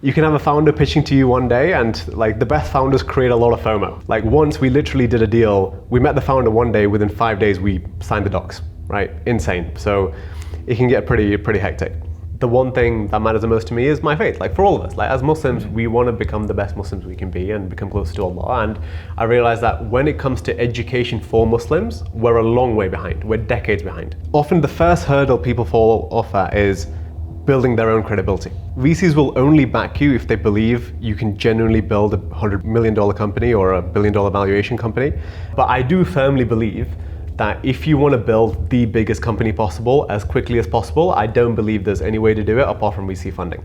you can have a founder pitching to you one day, and like the best founders create a lot of FOMO. Like once we literally did a deal, we met the founder one day, within 5 days we signed the docs, right? Insane. So it can get pretty hectic. The one thing that matters the most to me is my faith. Like for all of us, like as Muslims, we want to become the best Muslims we can be and become closer to Allah. And I realized that when it comes to education for Muslims, we're a long way behind. We're decades behind. Often the first hurdle people fall off at is building their own credibility. VCs will only back you if they believe you can genuinely build a $100 million company or a $1 billion valuation company. But I do firmly believe that if you want to build the biggest company possible as quickly as possible, I don't believe there's any way to do it apart from VC funding.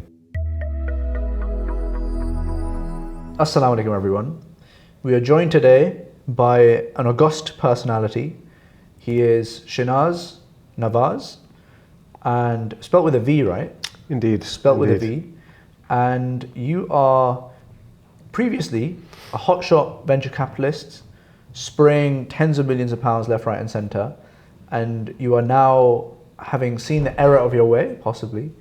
Assalamu alaikum everyone. We are joined today by an august personality. He is Shinaz Navas, and spelt with a V, right? Indeed. Spelt with a V. And you are previously a hotshot venture capitalist, spraying tens of millions of pounds left, right and centre, and you are now, having seen the error of your way, possibly.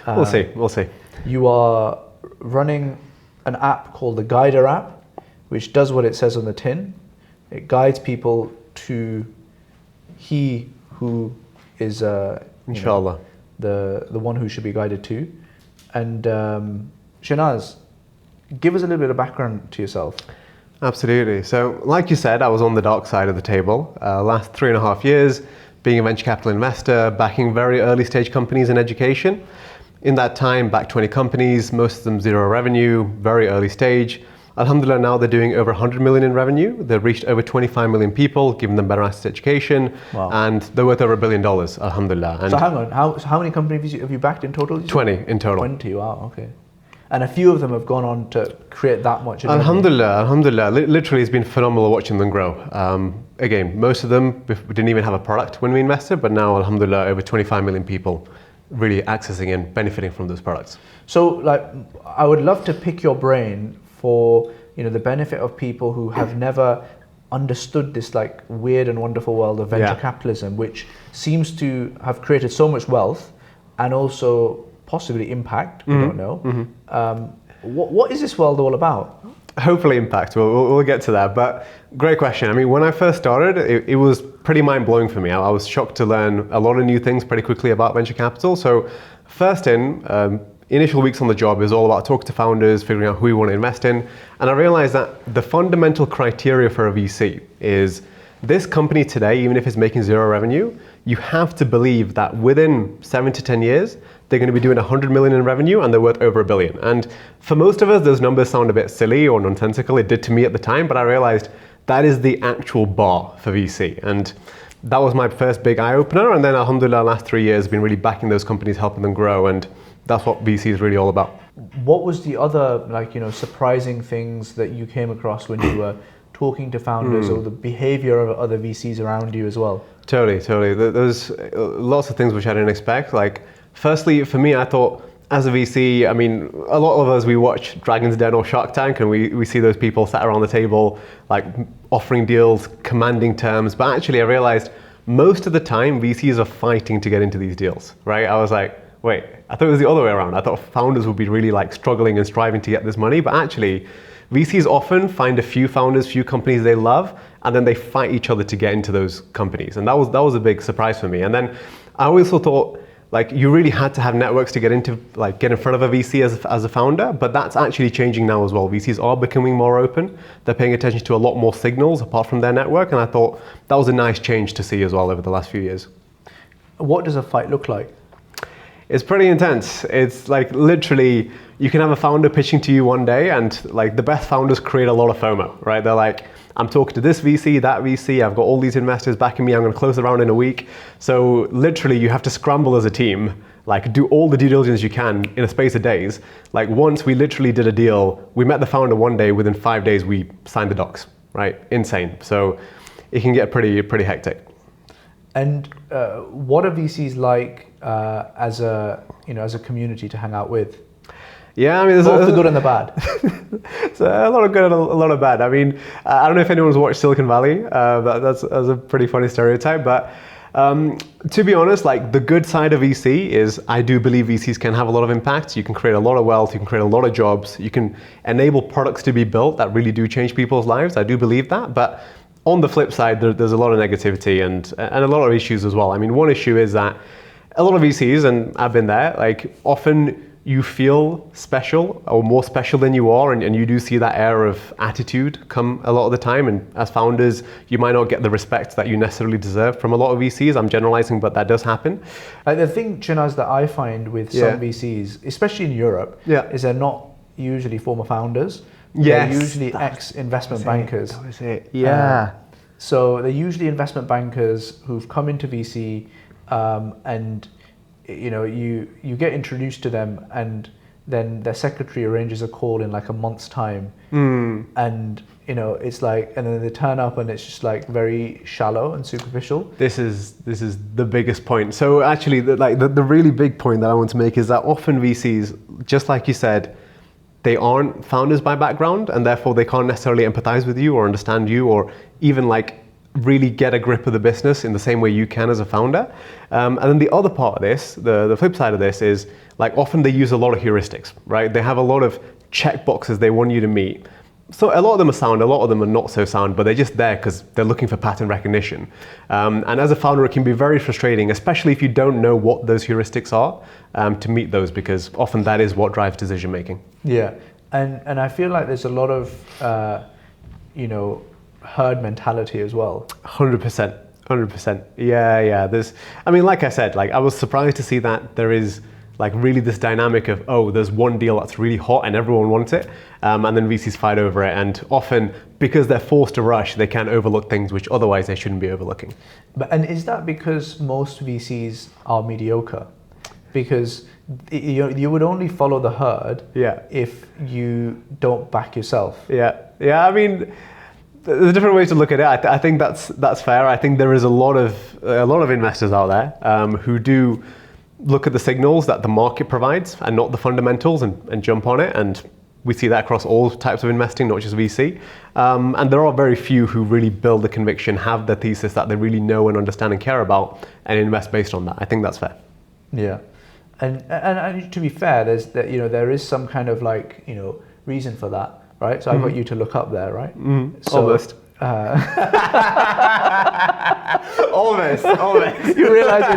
We'll see. You are running an app called the Guider app, which does what it says on the tin. It guides people to he who is Inshallah. The one who should be guided to. And Shinaz, give us a little bit of background to yourself. Absolutely. So like you said, I was on the dark side of the table. Last 3.5 years, being a venture capital investor, backing very early stage companies in education. In that time, backed 20 companies, most of them zero revenue, very early stage. Alhamdulillah, now they're doing over 100 million in revenue. They've reached over 25 million people, giving them better access to education. Wow. And they're worth over $1 billion, alhamdulillah. And so hang on, how many companies have you backed in total? 20 in total. 20, wow, okay. And a few of them have gone on to create that much. Alhamdulillah. Literally, it's been phenomenal watching them grow. Again, most of them didn't even have a product when we invested, but now, alhamdulillah, over 25 million people really accessing and benefiting from those products. So, like, I would love to pick your brain for the benefit of people who have never understood this like weird and wonderful world of venture capitalism, which seems to have created so much wealth and also possibly impact, we don't know. What is this world all about? Hopefully impact, we'll get to that, but great question. I mean, when I first started, it was pretty mind-blowing for me. I was shocked to learn a lot of new things pretty quickly about venture capital. So first initial weeks on the job is all about talking to founders, figuring out who you want to invest in. And I realized that the fundamental criteria for a VC is this company today, even if it's making zero revenue, you have to believe that within 7 to 10 years, they're going to be doing 100 million in revenue and they're worth over $1 billion. And for most of us, those numbers sound a bit silly or nonsensical. It did to me at the time, but I realized that is the actual bar for VC. And that was my first big eye opener. And then alhamdulillah, last 3 years, been really backing those companies, helping them grow. And that's what VC is really all about. What was the other surprising things that you came across when you were talking to founders or the behavior of other VCs around you as well? Totally. There's lots of things which I didn't expect. Like, firstly, for me, I thought as a VC, I mean, a lot of us, we watch Dragon's Den or Shark Tank and we see those people sat around the table, like offering deals, commanding terms. But actually, I realized most of the time, VCs are fighting to get into these deals, right? I was like, wait, I thought it was the other way around. I thought founders would be really like struggling and striving to get this money, but actually, VCs often find a few founders, few companies they love, and then they fight each other to get into those companies. And that was a big surprise for me. And then I also thought, like, you really had to have networks to get in front of a VC as a founder, but that's actually changing now as well. VCs are becoming more open. They're paying attention to a lot more signals apart from their network, and I thought that was a nice change to see as well over the last few years. What does a fight look like? It's pretty intense. It's like literally, you can have a founder pitching to you one day, and like the best founders create a lot of FOMO, right? They're like, I'm talking to this VC, that VC, I've got all these investors backing me, I'm going to close the round in a week. So literally you have to scramble as a team, like do all the due diligence you can in a space of days. Like once we literally did a deal, we met the founder one day, within 5 days we signed the docs, right? Insane. So it can get pretty hectic. And what are VCs like as a community to hang out with? Yeah, I mean, there's both the good and the bad. So a lot of good and a lot of bad. I mean, I don't know if anyone's watched Silicon Valley. That's a pretty funny stereotype, but To be honest, like the good side of VC is I do believe VCs can have a lot of impact. You can create a lot of wealth, you can create a lot of jobs, you can enable products to be built that really do change people's lives. I do believe that. But on the flip side, there's a lot of negativity and a lot of issues as well. I mean, one issue is that a lot of VCs, and I've been there, like often you feel special or more special than you are, and you do see that air of attitude come a lot of the time, and as founders you might not get the respect that you necessarily deserve from a lot of VCs. I'm generalizing, but that does happen. The thing, Shinaz, that I find with some VCs, especially in Europe, is they're not usually former founders. They're usually ex-investment bankers. That was it. Yeah. So they're usually investment bankers who've come into VC, and you get introduced to them, and then their secretary arranges a call in like a month's time, and it's like, and then they turn up and it's just like very shallow and superficial. This is the biggest point. So actually, the really big point that I want to make is that often VCs, just like you said, they aren't founders by background, and therefore they can't necessarily empathize with you or understand you or even like really get a grip of the business in the same way you can as a founder. And then the other part of this, the flip side of this is like often they use a lot of heuristics, right? They have a lot of check boxes they want you to meet. So a lot of them are sound, a lot of them are not so sound, but they're just there because they're looking for pattern recognition. And as a founder, it can be very frustrating, especially if you don't know what those heuristics are, to meet those, because often that is what drives decision making. Yeah, and I feel like there's a lot of, herd mentality as well. 100%. Yeah. Like I said, like I was surprised to see that there is like really this dynamic of, there's one deal that's really hot and everyone wants it, and then VCs fight over it, and often because they're forced to rush, they can overlook things which otherwise they shouldn't be overlooking. And is that because most VCs are mediocre? Because you would only follow the herd if you don't back yourself. Yeah. I mean, there's different ways to look at it. I think that's fair. I think there is a lot of investors out there who do look at the signals that the market provides and not the fundamentals and jump on it. And we see that across all types of investing, not just VC. And there are very few who really build the conviction, have the thesis that they really know and understand and care about, and invest based on that. I think that's fair. Yeah, and to be fair, there is some kind of like reason for that. Right, so I got you to look up there, right? So, almost. Almost. You realize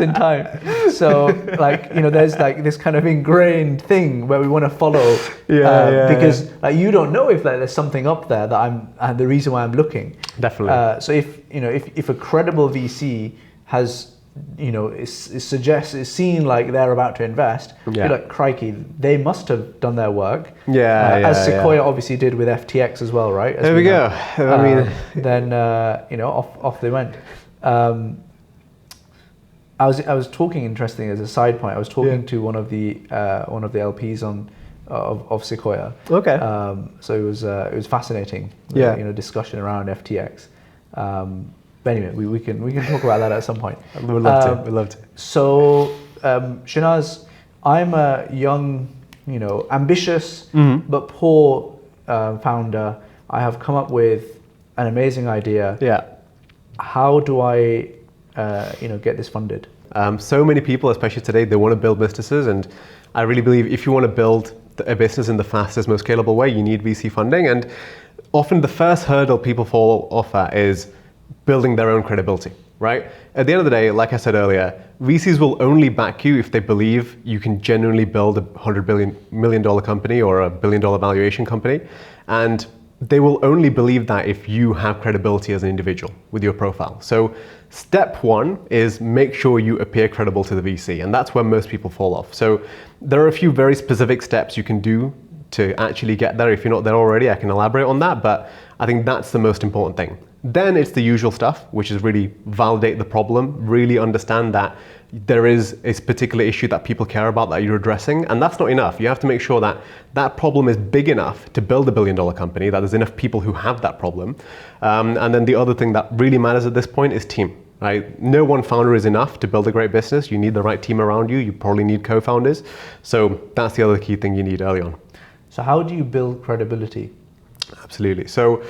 in time. So, there's like this kind of ingrained thing where we want to follow. Because like you don't know if there's something up there that the reason why I'm looking. Definitely. So if a credible VC has is seen like they're about to invest, you're like, crikey, they must have done their work. As Sequoia obviously did with FTX as well, right? There we go. Then off they went. I was talking, interesting as a side point, I was talking to one of the LPs of Sequoia. Okay. So it was fascinating. Discussion around FTX. But anyway, we can talk about that at some point. We'd love to. So, Shinaz, I'm a young, ambitious but poor founder. I have come up with an amazing idea. Yeah. How do I, get this funded? So many people, especially today, they want to build businesses, and I really believe if you want to build a business in the fastest, most scalable way, you need VC funding. And often the first hurdle people fall off at is building their own credibility, right? At the end of the day, like I said earlier, VCs will only back you if they believe you can genuinely build $100 million company or $1 billion valuation company. And they will only believe that if you have credibility as an individual with your profile. So step one is make sure you appear credible to the VC. And that's where most people fall off. So there are a few very specific steps you can do to actually get there. If you're not there already, I can elaborate on that. But I think that's the most important thing. Then it's the usual stuff, which is really validate the problem, really understand that there is a particular issue that people care about that you're addressing, and that's not enough. You have to make sure that that problem is big enough to build $1 billion company, that there's enough people who have that problem. And then the other thing that really matters at this point is team. Right? No one founder is enough to build a great business. You need the right team around you. You probably need co-founders. So that's the other key thing you need early on. So how do you build credibility? Absolutely. So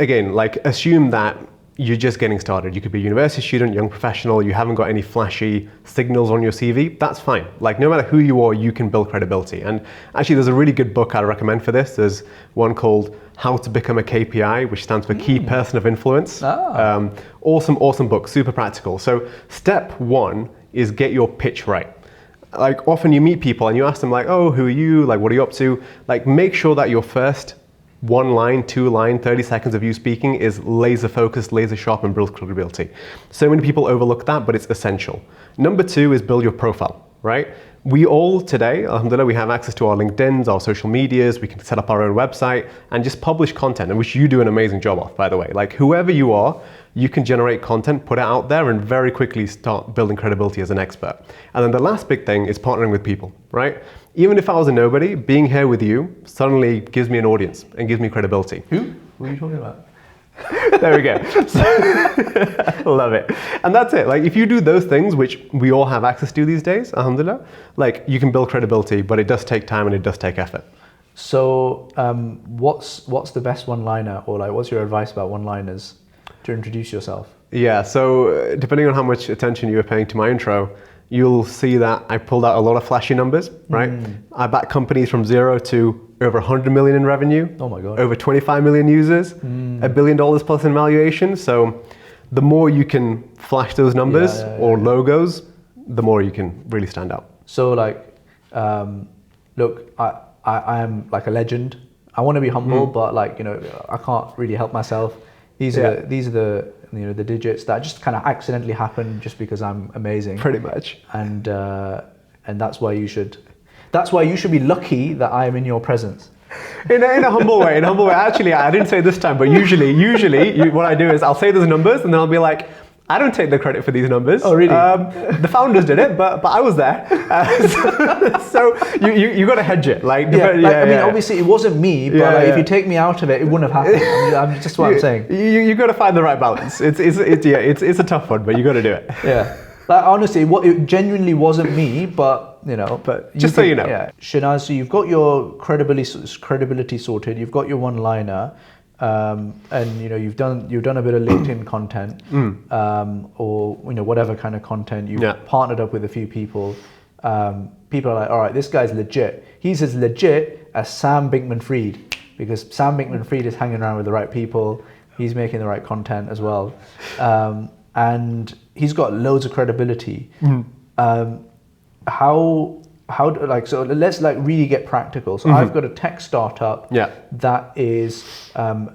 again, like assume that you're just getting started. You could be a university student, young professional, you haven't got any flashy signals on your CV, that's fine. Like no matter who you are, you can build credibility. And actually there's a really good book I'd recommend for this. There's one called How to Become a KPI, which stands for Key Person of Influence. Awesome book, super practical. So step one is get your pitch right. Like often you meet people and you ask them like, oh, who are you? Like, what are you up to? Like make sure that your first 1 line, 2 line, 30 seconds of you speaking is laser focused, laser sharp, and builds credibility. So many people overlook that, but it's essential. Number 2 is build your profile, right? We all today, alhamdulillah, we have access to our LinkedIns, our social medias, we can set up our own website and just publish content, and which you do an amazing job of, by the way. Like whoever you are, you can generate content, put it out there, and very quickly start building credibility as an expert. And then the last big thing is partnering with people, right? Even if I was a nobody, being here with you suddenly gives me an audience and gives me credibility. Who? What are you talking about? There we go. Love it. And that's it. Like if you do those things, which we all have access to these days, alhamdulillah, like you can build credibility, but it does take time and it does take effort. So what's the best one-liner, or like what's your advice about one-liners to introduce yourself? Yeah, so depending on how much attention you were paying to my intro, you'll see that I pulled out a lot of flashy numbers, right? I back companies from 0 to over 100 million in revenue. Oh my God. Over 25 million users, $1 billion plus in valuation. So the more you can flash those numbers or logos, the more you can really stand out. So like, look, I am like a legend. I want to be humble, but like, you know, I can't really help myself. These are the you know, the digits that just kind of accidentally happen just because I'm amazing. Pretty much. And that's why you should be lucky that I am in your presence. In a humble way, Actually, I didn't say this time, but usually what I do is I'll say those numbers and then I'll be like, I don't take the credit for these numbers. Oh, really? The founders did it, but I was there. So you got to hedge it. Like, obviously it wasn't me, but if you take me out of it, it wouldn't have happened. I'm just what I'm saying. You got to find the right balance. It's a tough one, but you got to do it. Yeah. Like honestly, it genuinely wasn't me, but you know. But just so you know. Yeah. Shinaz, so you've got your credibility sorted. You've got your one-liner. And you know you've done a bit of LinkedIn content, or you know whatever kind of content. You've partnered up with a few people. People are like, all right, this guy's legit. He's as legit as Sam Bankman-Fried, because Sam Bankman-Fried is hanging around with the right people. He's making the right content as well, and he's got loads of credibility. So let's like really get practical. So I've got a tech startup that is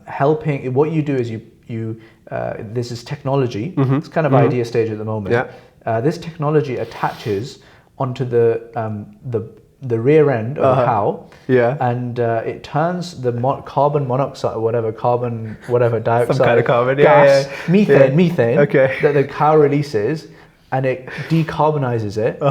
helping. What you do is you this is technology. It's kind of idea stage at the moment. This technology attaches onto the rear end of a cow, and it turns the carbon monoxide or whatever dioxide, some kind of carbon, gas, methane okay, that the cow releases, and it decarbonizes it.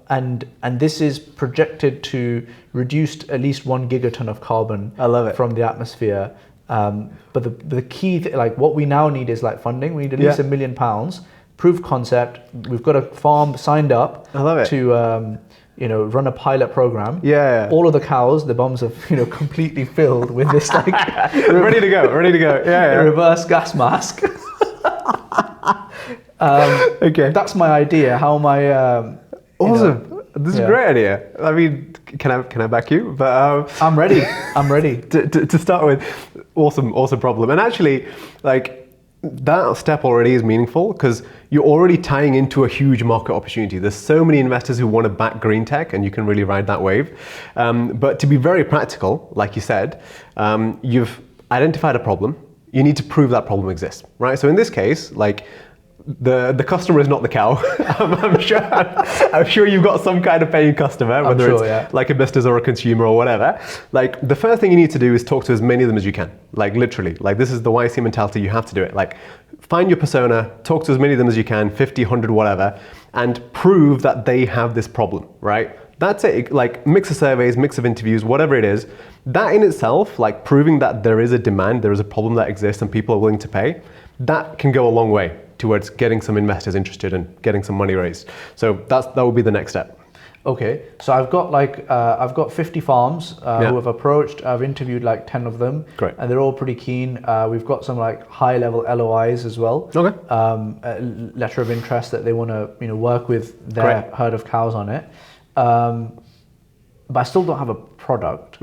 And this is projected to reduce at least 1 gigaton of carbon from the atmosphere. But the key, like what we now need is like funding. We need at least £1 million, proof concept. We've got a farm signed up to run a pilot program. All of the cows, the bums have completely filled with this like ready to go. Reverse gas mask. Okay, that's my idea. How am I? Awesome. This is a great idea. I mean, can I back you? But I'm ready. to start with, awesome problem. And actually, like that step already is meaningful because you're already tying into a huge market opportunity. There's so many investors who want to back green tech, and you can really ride that wave. But to be very practical, like you said, you've identified a problem. You need to prove that problem exists, right? So in this case, like, the customer is not the cow. I'm sure you've got some kind of paying customer, whether it's like a business or a consumer or whatever. Like the first thing you need to do is talk to as many of them as you can. Like literally, like this is the YC mentality. You have to do it. Like find your persona, talk to as many of them as you can, 50, 100, whatever, and prove that they have this problem, right? That's it. Like mix of surveys, mix of interviews, whatever it is. That in itself, like proving that there is a demand, there is a problem that exists and people are willing to pay, that can go a long way towards getting some investors interested and getting some money raised. So that would be the next step. Okay, so I've got 50 farms who have approached. I've interviewed like 10 of them, Great. and they're all pretty keen. We've got some like high level LOIs as well. Okay. A letter of interest that they want to work with their herd of cows on it. But I still don't have a product.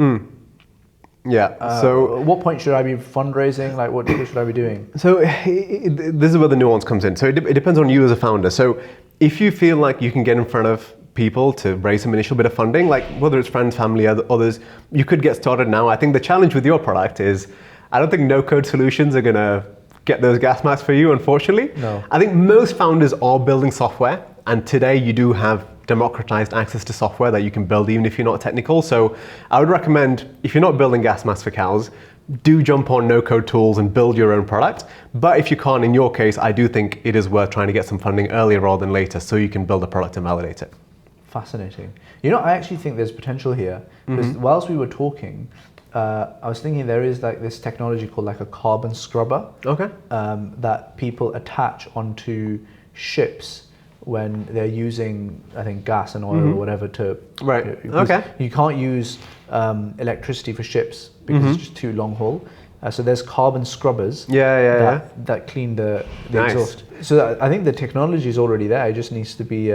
Yeah. So at what point should I be fundraising? Like, what should I be doing? So this is where the nuance comes in. So it depends on you as a founder. So if you feel like you can get in front of people to raise some initial bit of funding, like whether it's friends, family, others, you could get started now. I think the challenge with your product is, I don't think no-code solutions are going to get those gas masks for you, unfortunately. No. I think most founders are building software, and today you do have democratized access to software that you can build even if you're not technical. So I would recommend, if you're not building gas masks for cows, do jump on no-code tools and build your own product. But if you can't, in your case, I do think it is worth trying to get some funding earlier rather than later so you can build a product and validate it. Fascinating. I actually think there's potential here, because whilst we were talking, I was thinking there is like this technology called like a carbon scrubber. Okay. That people attach onto ships when they're using, I think, gas and oil or whatever to... Right. Okay. You can't use electricity for ships because it's just too long haul. So there's carbon scrubbers that clean the exhaust. So I think the technology is already there. It just needs to be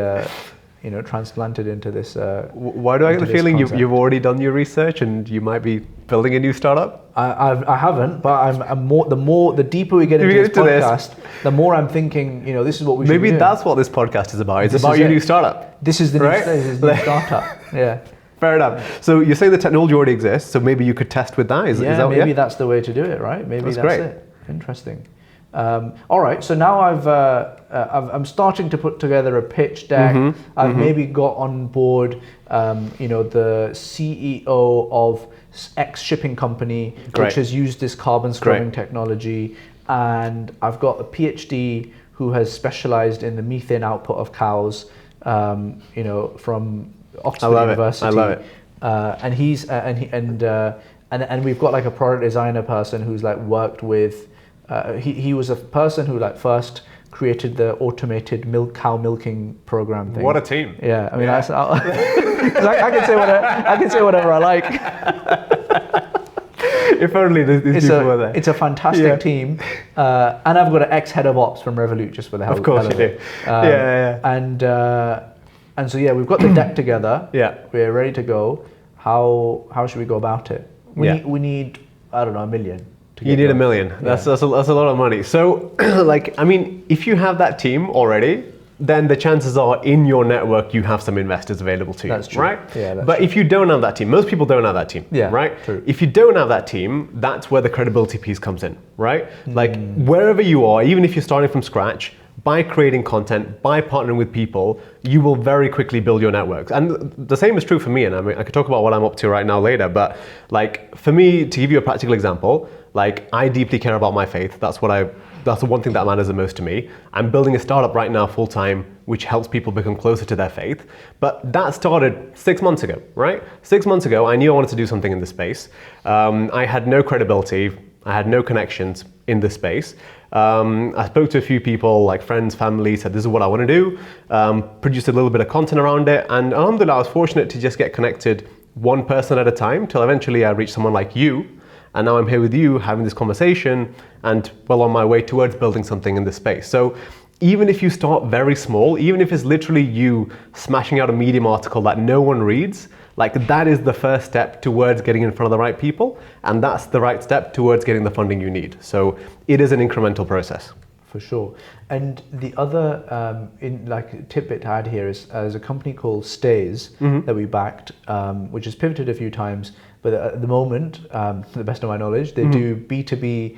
transplanted into this. Why do I get the feeling you've already done your research and you might be building a new startup? I haven't, but I'm more. The deeper we get into this podcast, the more I'm thinking. This is what we should Maybe be doing. That's what this podcast is about. It's about your new startup. This is the new startup. Yeah. Fair enough. So you're saying the technology already exists, so maybe you could test with that? Is that maybe that's the way to do it, right? Maybe that's great. it. Interesting. All right, so now I'm starting to put together a pitch deck. I've maybe got on board, the CEO of X shipping company, which has used this carbon scrubbing technology, and I've got a PhD who has specialized in the methane output of cows, from Oxford University. I love it. And he's and we've got like a product designer person who's like worked with. He was a person who like first created the automated cow milking program thing. What a team! Yeah, I mean, I can say whatever I like. If only these people were there. It's a fantastic team, and I've got an ex-head of ops from Revolut just for the hell. Of course you do. And so we've got the deck together. Yeah, we're ready to go. How should we go about it? We need $1 million. You need $1 million. That's a lot of money. So, if you have that team already, then the chances are in your network you have some investors available to you. That's true. Right? Yeah, but if you don't have that team, most people don't have that team. Yeah, right? True. If you don't have that team, that's where the credibility piece comes in, right? Like wherever you are, even if you're starting from scratch, by creating content, by partnering with people, you will very quickly build your networks. And the same is true for me. And I could talk about what I'm up to right now later. But for me, to give you a practical example, I deeply care about my faith. That's the one thing that matters the most to me. I'm building a startup right now full time, which helps people become closer to their faith. But that started 6 months ago, right? 6 months ago, I knew I wanted to do something in this space. I had no credibility. I had no connections in this space. I spoke to a few people, like friends, family, said this is what I want to do, produced a little bit of content around it, and alhamdulillah, I was fortunate to just get connected one person at a time till eventually I reached someone like you, and now I'm here with you having this conversation and well on my way towards building something in this space. So even if you start very small, even if it's literally you smashing out a Medium article that no one reads, that is the first step towards getting in front of the right people, and that's the right step towards getting the funding you need. So it is an incremental process. For sure. And the other tidbit to add here is there's a company called Stays that we backed, which has pivoted a few times, but at the moment, to the best of my knowledge, they do B2B,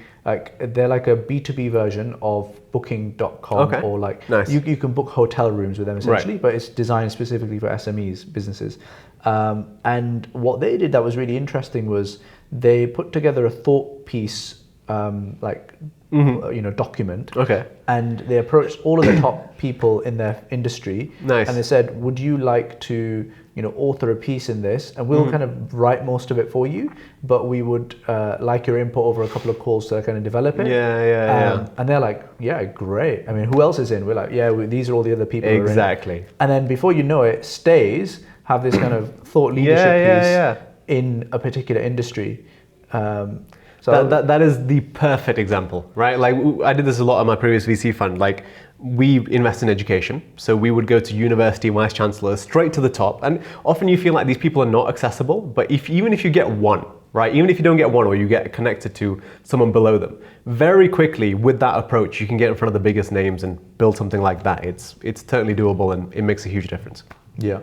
they're like a B2B version of booking.com, or nice. you can book hotel rooms with them essentially, but it's designed specifically for SMEs, businesses. And what they did that was really interesting was they put together a thought piece, document. Okay. And they approached all of the top people in their industry. Nice. And they said, would you like to, author a piece in this? And we'll kind of write most of it for you, but we would like your input over a couple of calls to kind of develop it. Yeah. And they're like, yeah, great. I mean, who else is in? We're like, these are all the other people who are in. Exactly. And then before you know it, Stays have this kind of thought leadership Yeah. piece in a particular industry. That is the perfect example, right? Like I did this a lot on my previous VC fund. Like we invest in education, so we would go to university vice chancellors straight to the top, and often you feel like these people are not accessible. But even if you get one, right? Even if you don't get one, or you get connected to someone below them, very quickly with that approach, you can get in front of the biggest names and build something like that. It's totally doable, and it makes a huge difference. Yeah.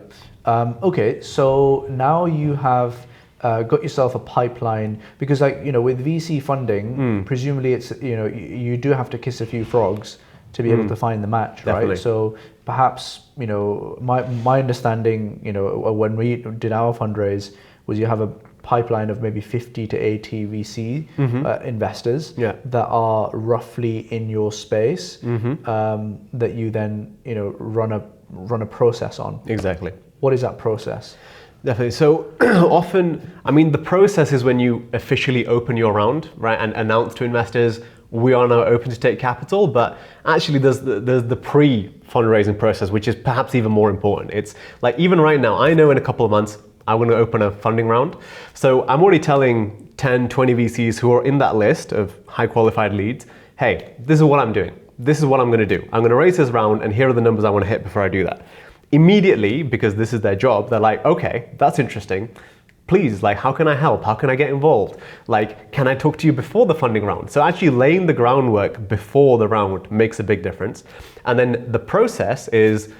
Okay. So now you have got yourself a pipeline, because with VC funding, presumably it's you do have to kiss a few frogs to be able to find the match, Definitely. right? So perhaps my understanding when we did our fundraise was you have a pipeline of maybe 50 to 80 VC investors that are roughly in your space, that you then run a process on. Exactly. What is that process? Definitely. So often, the process is when you officially open your round, right, and announce to investors, we are now open to take capital. But actually, there's the pre-fundraising process, which is perhaps even more important. It's like even right now, I know in a couple of months, I'm going to open a funding round. So I'm already telling 10, 20 VCs who are in that list of high qualified leads, hey, this is what I'm doing. This is what I'm going to do. I'm going to raise this round, and here are the numbers I want to hit before I do that. Immediately, because this is their job, they're like, okay, that's interesting. Please, like, how can I help? How can I get involved? Like, can I talk to you before the funding round? So actually laying the groundwork before the round makes a big difference. And then the process is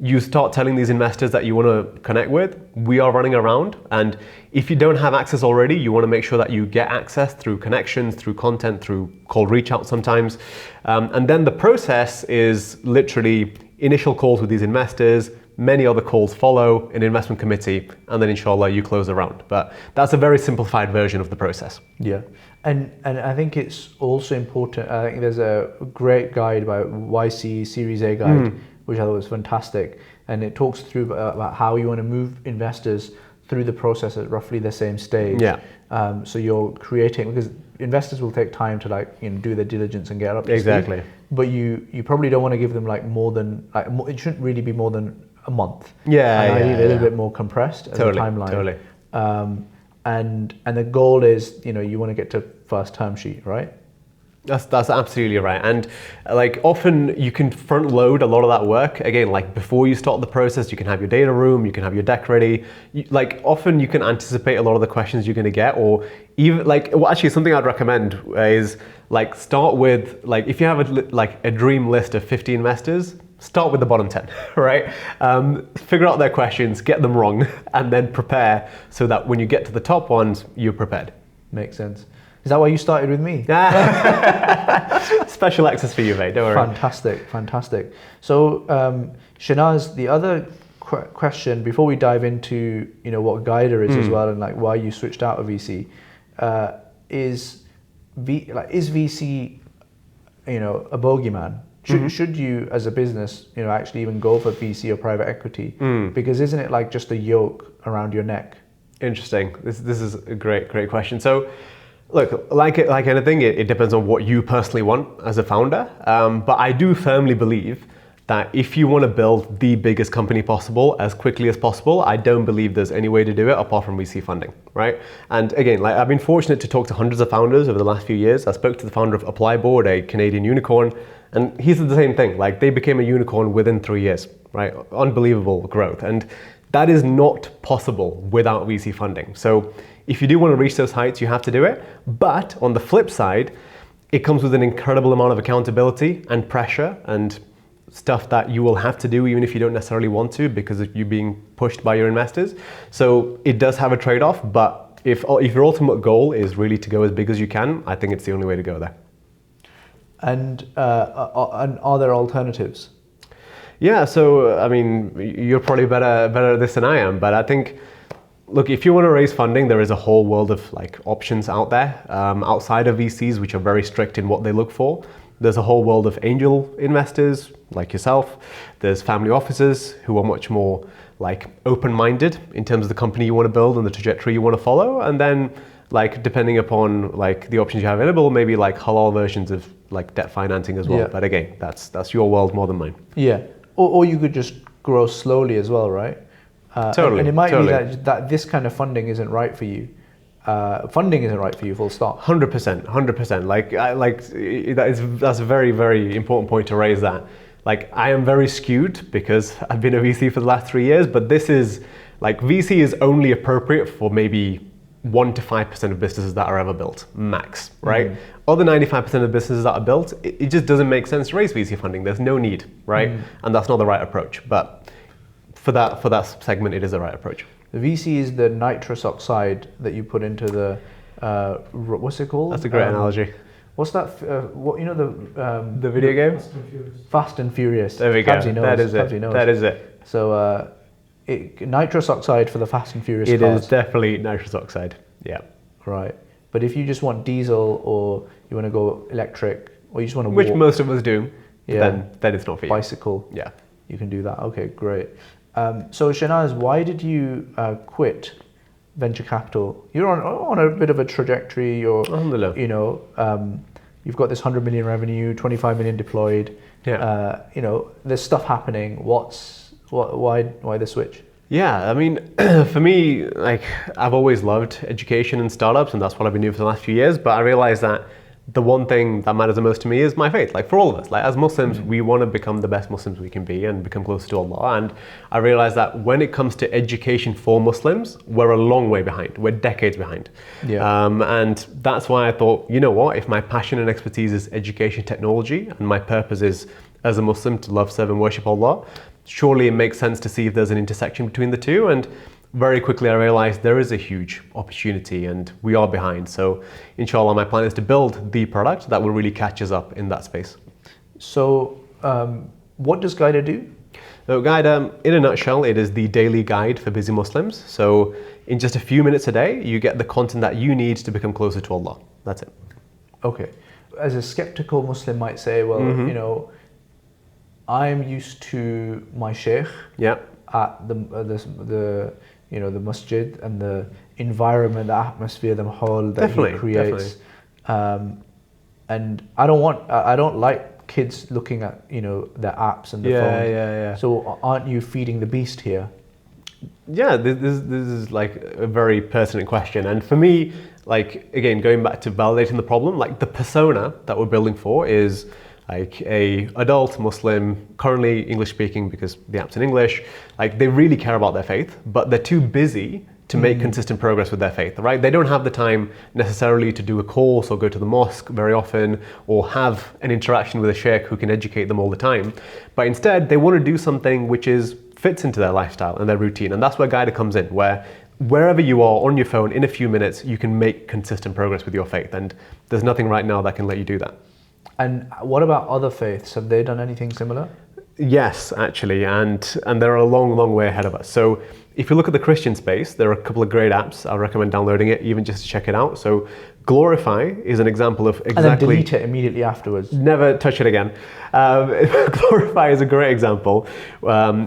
you start telling these investors that you want to connect with, we are running a round. And if you don't have access already, you want to make sure that you get access through connections, through content, through cold reach out sometimes. And then the process is literally initial calls with these investors, many other calls follow, an investment committee, and then inshallah you close the round. But that's a very simplified version of the process. Yeah, and I think it's also important, I think there's a great guide by YC Series A guide, which I thought was fantastic. And it talks through about how you want to move investors through the process at roughly the same stage. Yeah. So you're creating, because investors will take time to do their diligence and get up to Exactly. speed. But you probably don't want to give them more than, it shouldn't really be more than a month. Yeah, and ideally yeah, a little bit more compressed as a timeline. Totally. And the goal is, you want to get to first term sheet, right? That's absolutely right. And like often you can front load a lot of that work. Again, like before you start the process, you can have your data room, you can have your deck ready. Often you can anticipate a lot of the questions you're going to get, or even actually something I'd recommend is start with, if you have a dream list of 50 investors, start with the bottom 10, right? Figure out their questions, get them wrong, and then prepare so that when you get to the top ones, you're prepared. Makes sense. Is that why you started with me? Special access for you, mate. Don't worry. Fantastic. So, Shinaz, the other question before we dive into what Guider is as well, and why you switched out of VC, is VC a bogeyman? Should you, as a business, actually even go for VC or private equity? Because isn't it just a yoke around your neck? Interesting. This is a great question. So, look, like anything, it depends on what you personally want as a founder. But I do firmly believe that if you want to build the biggest company possible as quickly as possible, I don't believe there's any way to do it apart from VC funding, right? And again, I've been fortunate to talk to hundreds of founders over the last few years. I spoke to the founder of Applyboard, a Canadian unicorn, and he said the same thing. They became a unicorn within 3 years, right? Unbelievable growth. And that is not possible without VC funding. So if you do want to reach those heights, you have to do it. But on the flip side, it comes with an incredible amount of accountability and pressure and stuff that you will have to do even if you don't necessarily want to, because of you being pushed by your investors. So it does have a trade-off, but if your ultimate goal is really to go as big as you can, I think it's the only way to go there. And are there alternatives? Yeah, so you're probably better at this than I am, but I think, look, if you want to raise funding, there is a whole world of options out there outside of VCs, which are very strict in what they look for. There's a whole world of angel investors like yourself. There's family offices who are much more open-minded in terms of the company you want to build and the trajectory you want to follow. And then depending upon the options you have available, maybe halal versions of debt financing as well. Yeah. But again, that's your world more than mine. Yeah. Or you could just grow slowly as well, right? Totally. And it might totally. be that this kind of funding isn't right for you. Funding isn't right for you, full stop. 100%, 100%. That's a very, very important point to raise that. Like, I am very skewed because I've been a VC for the last 3 years, but this is, like, VC is only appropriate for maybe 1 to 5% of businesses that are ever built, max, right? Other 95% of businesses that are built, it just doesn't make sense to raise VC funding. There's no need, right? And that's not the right approach. But for that segment, it is the right approach. The VC is the nitrous oxide that you put into the, what's it called? That's a great analogy. What's that? What, you know, The video game? Fast and Furious. There we go. Kabzi knows, That is Kabzi it. knows. That is it. So nitrous oxide for the Fast and Furious It cars. is definitely nitrous oxide. Yeah. Right. But if you just want diesel, or you want to go electric, or you just want to Which walk, most of us do, Yeah. then it's not for you. bicycle, Yeah. you can do that. Okay, great. So Shinaz, why did you quit venture capital? You're on a bit of a trajectory. Alhamdulillah. You know, you've got this 100 million revenue, 25 million deployed. Yeah. You know, there's stuff happening. Why the switch? Yeah, I mean, for me, like, I've always loved education and startups, and that's what I've been doing for the last few years. But I realized that the one thing that matters the most to me is my faith. Like, for all of us, like, as Muslims, we want to become the best Muslims we can be and become closer to Allah. And I realized that when it comes to education for Muslims, we're a long way behind. We're decades behind. Yeah. And that's why I thought, you know what, if my passion and expertise is education technology, and my purpose is, as a Muslim, to love, serve, and worship Allah, surely it makes sense to see if there's an intersection between the two. And very quickly I realized there is a huge opportunity and we are behind. So inshallah, my plan is to build the product that will really catch us up in that space. So what does Guida do? So Guide, in a nutshell, it is the daily guide for busy Muslims. So in just a few minutes a day, you get the content that you need to become closer to Allah. That's it. Okay. As a skeptical Muslim might say, well, you know, I'm used to my sheikh Yeah. at the you know, the masjid and the environment, the atmosphere, the mahal that he creates. And I don't like kids looking at, you know, their apps and the phones. Yeah. So aren't you feeding the beast here? Yeah, this is like a very pertinent question. And for me, like, again, going back to validating the problem, like, the persona that we're building for is like a adult Muslim, currently English speaking because the app's in English. Like, they really care about their faith, but they're too busy to make consistent progress with their faith, right? They don't have the time necessarily to do a course or go to the mosque very often or have an interaction with a sheikh who can educate them all the time. But instead, they want to do something which fits into their lifestyle and their routine. And that's where Guida comes in, where wherever you are on your phone, in a few minutes, you can make consistent progress with your faith. And there's nothing right now that can let you do that. And what about other faiths? Have they done anything similar? Yes, actually, and they're a long, long way ahead of us. So if you look at the Christian space, there are a couple of great apps. I recommend downloading it, even just to check it out. So Glorify is an example of exactly... And then delete it immediately afterwards. Never touch it again. Glorify is a great example.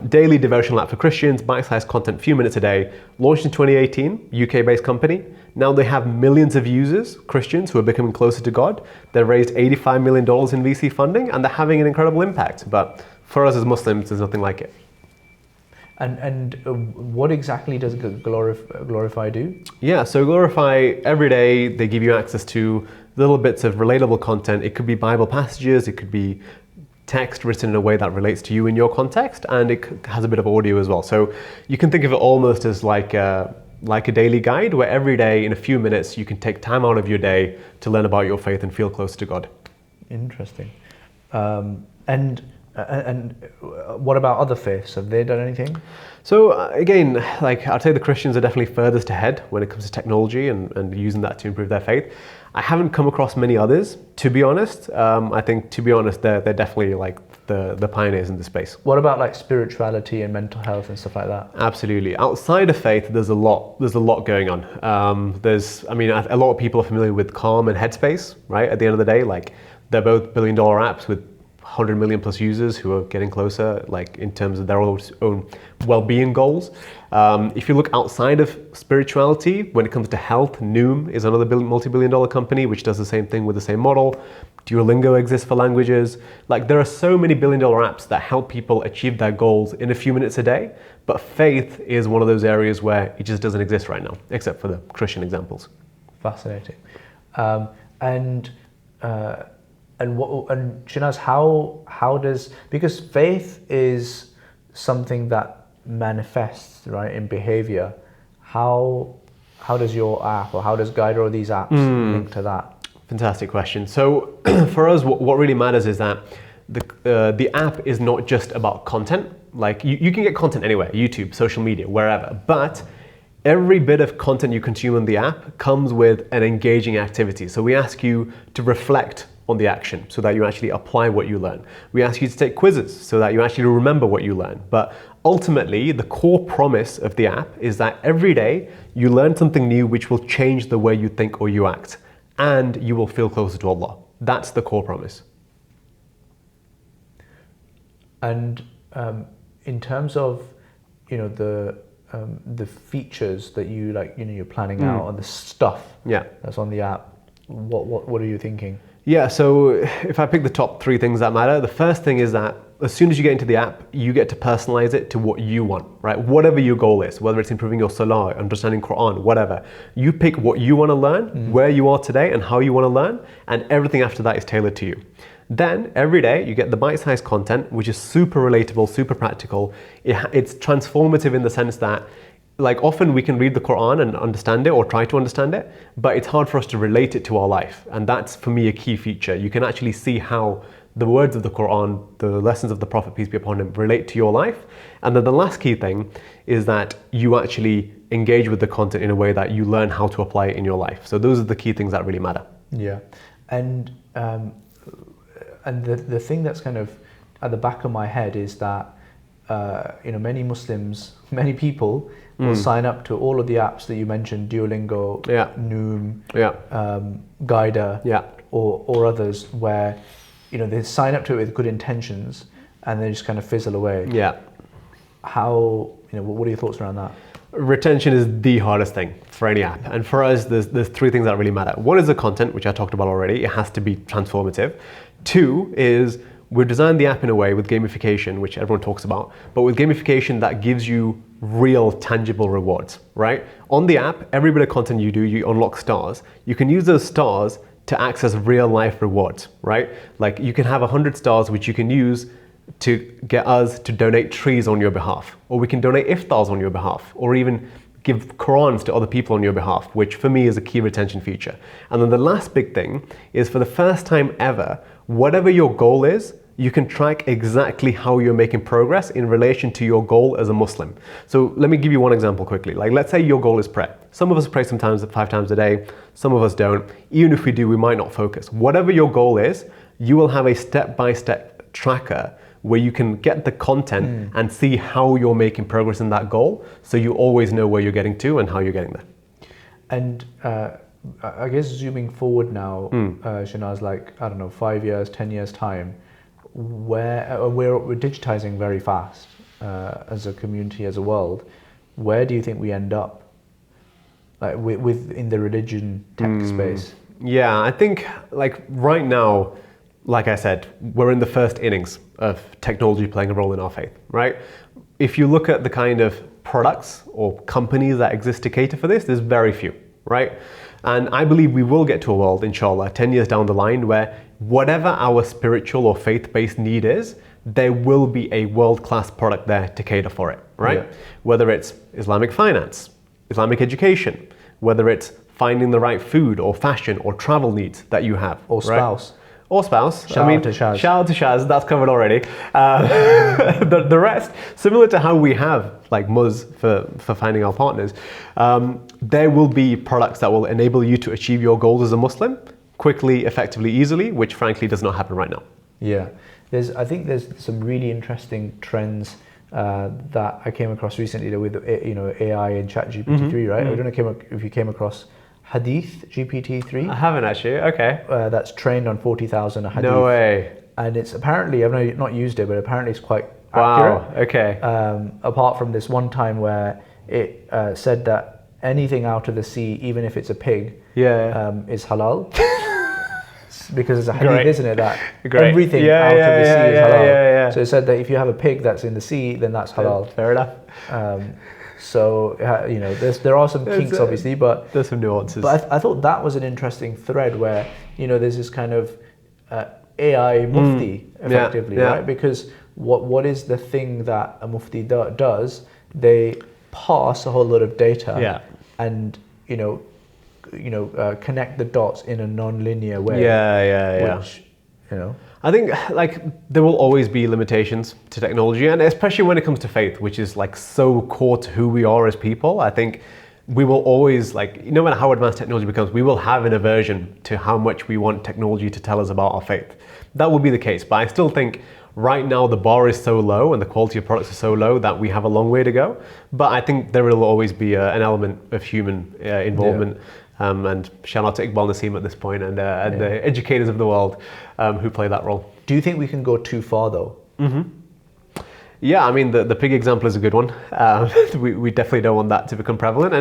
Daily devotional app for Christians, bite-sized content, few minutes a day. Launched in 2018, UK-based company. Now they have millions of users, Christians, who are becoming closer to God. They've raised $85 million in VC funding, and they're having an incredible impact. But for us as Muslims, there's nothing like it. And what exactly does Glorify do? Yeah, so Glorify, every day they give you access to little bits of relatable content. It could be Bible passages, it could be text written in a way that relates to you in your context, and it has a bit of audio as well. So you can think of it almost as like a daily guide, where every day in a few minutes you can take time out of your day to learn about your faith and feel closer to God. Interesting. And what about other faiths? Have they done anything? So again, like, I'd say the Christians are definitely furthest ahead when it comes to technology and using that to improve their faith. I haven't come across many others, to be honest. I think, to be honest, they're definitely like the pioneers in the space. What about like spirituality and mental health and stuff like that? Absolutely. Outside of faith, there's a lot going on. A lot of people are familiar with Calm and Headspace, right? At the end of the day, like, they're both billion-dollar apps with 100 million plus users who are getting closer, like in terms of their own well-being goals. If you look outside of spirituality, when it comes to health, Noom is another multi-billion-dollar company which does the same thing with the same model. Duolingo exists for languages. Like, there are so many billion-dollar apps that help people achieve their goals in a few minutes a day. But faith is one of those areas where it just doesn't exist right now, except for the Christian examples. Fascinating. And Shinaz, how does, because faith is something that manifests, right, in behavior. How does your app, or how does Guider or these apps link to that? Fantastic question. So for us, what really matters is that the app is not just about content. Like, you can get content anywhere, YouTube, social media, wherever, but every bit of content you consume on the app comes with an engaging activity. So we ask you to reflect on the action so that you actually apply what you learn. We ask you to take quizzes so that you actually remember what you learn. But ultimately, the core promise of the app is that every day you learn something new which will change the way you think or you act, and you will feel closer to Allah. That's the core promise. And in terms of, the features that you you're planning out, and the stuff that's on the app, what are you thinking? Yeah, so if I pick the top 3 things that matter, the first thing is that as soon as you get into the app, you get to personalize it to what you want, right? Whatever your goal is, whether it's improving your salah, understanding Quran, whatever. You pick what you want to learn, where you are today and how you want to learn, and everything after that is tailored to you. Then every day you get the bite-sized content, which is super relatable, super practical. It's transformative in the sense that, like, often we can read the Quran and understand it or try to understand it, but it's hard for us to relate it to our life. And that's, for me, a key feature. You can actually see how the words of the Quran, the lessons of the Prophet, peace be upon him, relate to your life. And then the last key thing is that you actually engage with the content in a way that you learn how to apply it in your life. So those are the key things that really matter. Yeah. And the thing that's kind of at the back of my head is that many Muslims, many people will sign up to all of the apps that you mentioned, Duolingo, Noom, Guider, or others, where they sign up to it with good intentions and they just kind of fizzle away. Yeah. How, what are your thoughts around that? Retention is the hardest thing for any app. And for us, there's 3 things that really matter. One is the content, which I talked about already. It has to be transformative. 2 is we've designed the app in a way with gamification, which everyone talks about, but with gamification that gives you real tangible rewards, right? On the app, every bit of content you do, you unlock stars. You can use those stars to access real life rewards, right? Like, you can have 100 stars which you can use to get us to donate trees on your behalf, or we can donate iftars on your behalf, or even give Qurans to other people on your behalf, which for me is a key retention feature. And then the last big thing is, for the first time ever, whatever your goal is, you can track exactly how you're making progress in relation to your goal as a Muslim. So let me give you one example quickly. Like, let's say your goal is prayer. Some of us pray sometimes 5 times a day, some of us don't. Even if we do, we might not focus. Whatever your goal is, you will have a step-by-step tracker where you can get the content and see how you're making progress in that goal, so you always know where you're getting to and how you're getting there. And I guess zooming forward now, Shinaz, like, I don't know, 5 years, 10 years time, where we're digitizing very fast as a community, as a world. Where do you think we end up, like, with in the religion tech space? Yeah, I think, like, right now, like I said, we're in the first innings of technology playing a role in our faith, right? If you look at the kind of products or companies that exist to cater for this, there's very few, right? And I believe we will get to a world, inshallah, 10 years down the line, where whatever our spiritual or faith-based need is, there will be a world-class product there to cater for it, right? Yeah. Whether it's Islamic finance, Islamic education, whether it's finding the right food or fashion or travel needs that you have. Or spouse. Right? Or spouse. Shout out to Shaz. Shout out to Shaz, that's covered already. The rest, similar to how we have like Muzz for finding our partners, there will be products that will enable you to achieve your goals as a Muslim quickly, effectively, easily, which frankly does not happen right now. Yeah, I think there's some really interesting trends that I came across recently with AI and Chat GPT-3, right? I don't know if you came across Hadith GPT-3. I haven't actually. Okay. That's trained on 40,000 hadith. No way. and it's apparently, I've not used it, but apparently it's quite Wow. accurate. Okay. Apart from this one time where it said that anything out of the sea, even if it's a pig, is halal. Because it's a hadith, Great. isn't it? That Great. everything out of the sea is halal. Yeah. So it said that if you have a pig that's in the sea, then that's halal. Fair enough. So there are some kinks, obviously, but there's some nuances. But I thought that was an interesting thread where there's this kind of AI mufti effectively, right? Because what is the thing that a mufti does? They pass a whole lot of data and connect the dots in a non-linear way. Which, I think there will always be limitations to technology, and especially when it comes to faith, which is so core to who we are as people. I think we will always no matter how advanced technology becomes, we will have an aversion to how much we want technology to tell us about our faith. That will be the case, but I still think right now the bar is so low and the quality of products are so low that we have a long way to go. But I think there will always be an element of human involvement. And shout out to Iqbal Naseem at this point and the educators of the world who play that role. Do you think we can go too far though? Yeah, I mean the pig example is a good one. We definitely don't want that to become prevalent.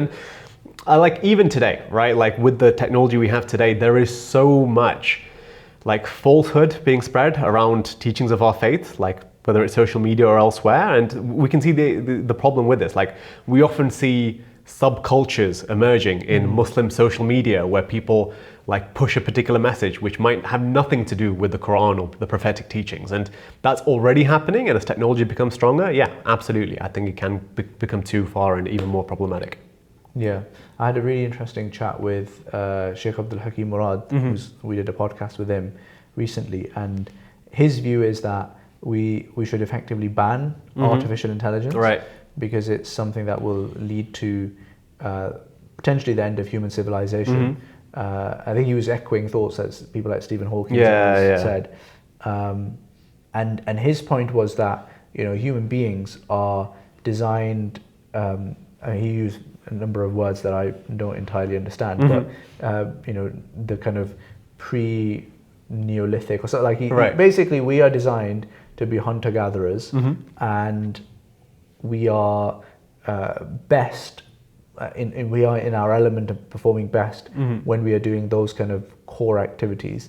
And even today, right? With the technology we have today, there is so much falsehood being spread around teachings of our faith, whether it's social media or elsewhere. And we can see the problem with this. We often see subcultures emerging in Muslim social media where people push a particular message which might have nothing to do with the Quran or the prophetic teachings, and that's already happening. And as technology becomes stronger, absolutely, I think it can become too far and even more problematic. Yeah, I had a really interesting chat with Sheikh Abdul Hakim Murad. We did a podcast with him recently, and his view is that we should effectively ban artificial intelligence, right? Because it's something that will lead to potentially the end of human civilization. I think he was echoing thoughts that people like Stephen Hawking said. And his point was that human beings are designed. He used a number of words that I don't entirely understand, but the kind of pre-Neolithic or something basically we are designed to be hunter-gatherers, and we are best we are in our element of performing best when we are doing those kind of core activities.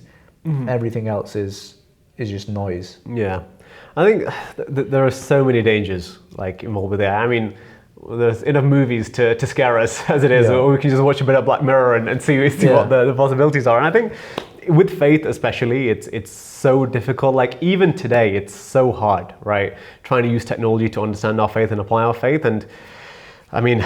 Everything else is just noise. Yeah, I think there are so many dangers involved with AI. I mean, there's enough movies to scare us as it is, or we can just watch a bit of Black Mirror and see what the possibilities are. And I think with faith especially, it's so difficult. Even today, it's so hard, right? Trying to use technology to understand our faith and apply our faith. And I mean,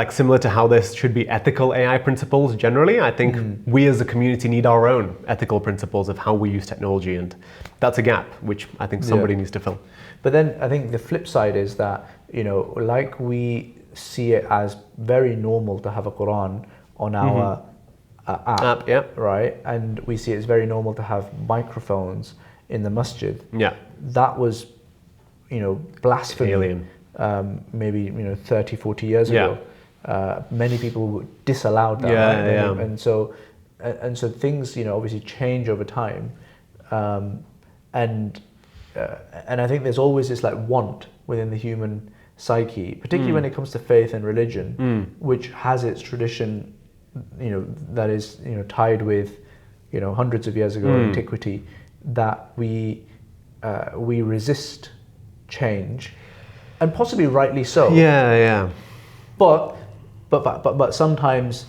similar to how there should be ethical AI principles generally, I think we as a community need our own ethical principles of how we use technology. And that's a gap, which I think somebody needs to fill. But then I think the flip side is that, we see it as very normal to have a Quran on our app, right? And we see it's very normal to have microphones in the masjid. Yeah. That was, blasphemy. Alien. Maybe 30, 40 years ago. Many people disallowed that. And so things obviously change over time, and I think there's always this want within the human psyche, particularly when it comes to faith and religion, which has its tradition, that is tied with hundreds of years ago antiquity, that we resist change. And possibly rightly so. But sometimes,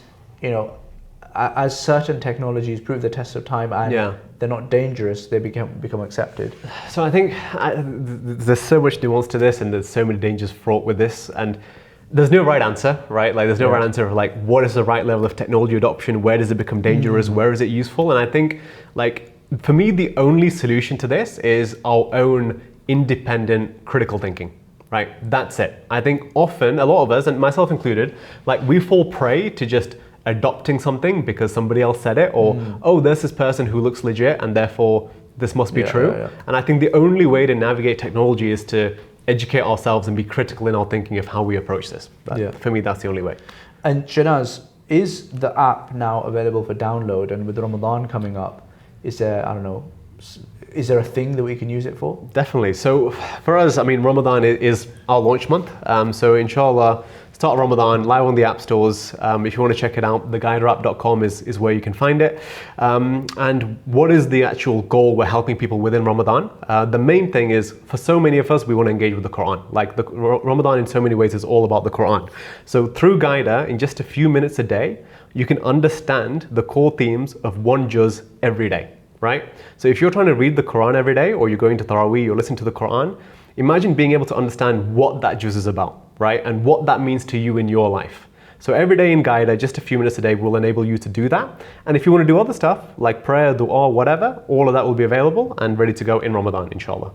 as certain technologies prove the test of time and they're not dangerous, they become accepted. So I think there's so much nuance to this, and there's so many dangers fraught with this, and there's no right answer, right? There's no right answer of what is the right level of technology adoption, where does it become dangerous, where is it useful? And I think for me, the only solution to this is our own independent critical thinking. Right, that's it. I think often, a lot of us, and myself included, we fall prey to just adopting something because somebody else said it, or there's this person who looks legit and therefore this must be true. And I think the only way to navigate technology is to educate ourselves and be critical in our thinking of how we approach this. For me, that's the only way. And Shinaz, is the app now available for download? And with Ramadan coming up, is there, is there a thing that we can use it for? Definitely. So for us, I mean, Ramadan is our launch month. So inshallah, start Ramadan, live on the app stores. If you want to check it out, theguiderapp.com is where you can find it. And what is the actual goal we're helping people within Ramadan? The main thing is, for so many of us, we want to engage with the Quran. Like Ramadan in so many ways is all about the Quran. So through Guida, in just a few minutes a day, you can understand the core themes of one juz every day. Right? So if you're trying to read the Quran every day, or you're going to Taraweeh, you're listening to the Quran, imagine being able to understand what that juz is about, right? And what that means to you in your life. So every day in Guida, just a few minutes a day will enable you to do that. And if you want to do other stuff, like prayer, dua, whatever, all of that will be available and ready to go in Ramadan, inshallah.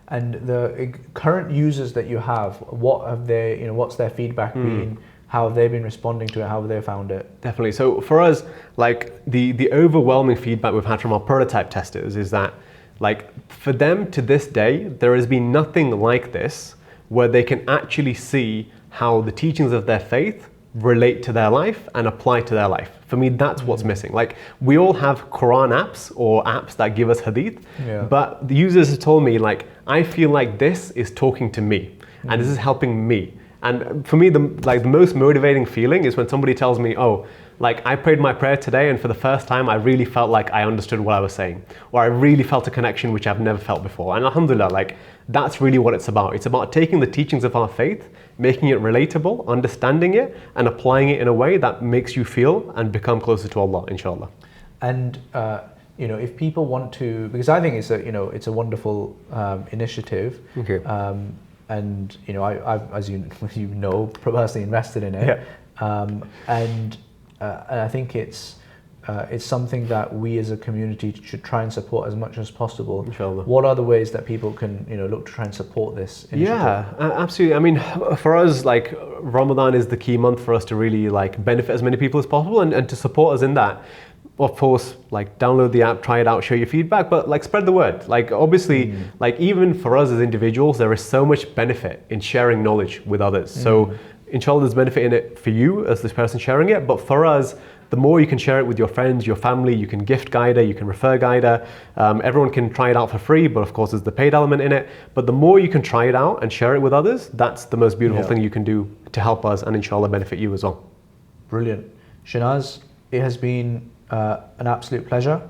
And the current users that you have, what have they, what's their feedback been? How have they been responding to it? How have they found it? Definitely. So for us, like the overwhelming feedback we've had from our prototype testers is that, like, for them to this day, there has been nothing like this where they can actually see how the teachings of their faith relate to their life and apply to their life. For me, that's what's missing. Like, we all have Quran apps or apps that give us hadith, but the users have told me, like, I feel like this is talking to me and this is helping me. And for me, the most motivating feeling is when somebody tells me, oh, like, I prayed my prayer today and for the first time I really felt like I understood what I was saying, or I really felt a connection which I've never felt before. And alhamdulillah, like, that's really what it's about. It's about taking the teachings of our faith, making it relatable, understanding it, and applying it in a way that makes you feel and become closer to Allah, inshallah. And if people want to, because I think it's a wonderful initiative. Okay. And I've, as you know, personally invested in it, and I think it's something that we as a community should try and support as much as possible. Inshallah. What are the ways that people can look to try and support this initiative? Yeah, absolutely. I mean, for us, like, Ramadan is the key month for us to really, like, benefit as many people as possible and to support us in that. Of course, like, download the app, try it out, share your feedback, but, like, spread the word. Like, obviously, like, even for us as individuals, there is so much benefit in sharing knowledge with others. So inshallah, there's benefit in it for you as this person sharing it, but for us, the more you can share it with your friends, your family, you can gift Guida, you can refer Guida. Everyone can try it out for free, but of course there's the paid element in it. But the more you can try it out and share it with others, that's the most beautiful thing you can do to help us and inshallah benefit you as well. Brilliant. Shinaz, it has been an absolute pleasure.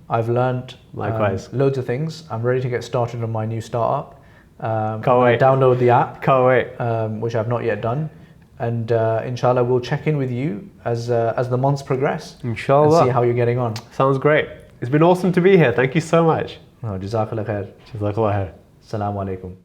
I've learned Likewise. Loads of things. I'm ready to get started on my new startup. Can't wait. Download the app. Can't wait. Which I've not yet done. And inshallah, we'll check in with you as the months progress. Inshallah. And see how you're getting on. Sounds great. It's been awesome to be here. Thank you so much. Jazakallah khair. Jazakallah khair. Assalamu alaikum.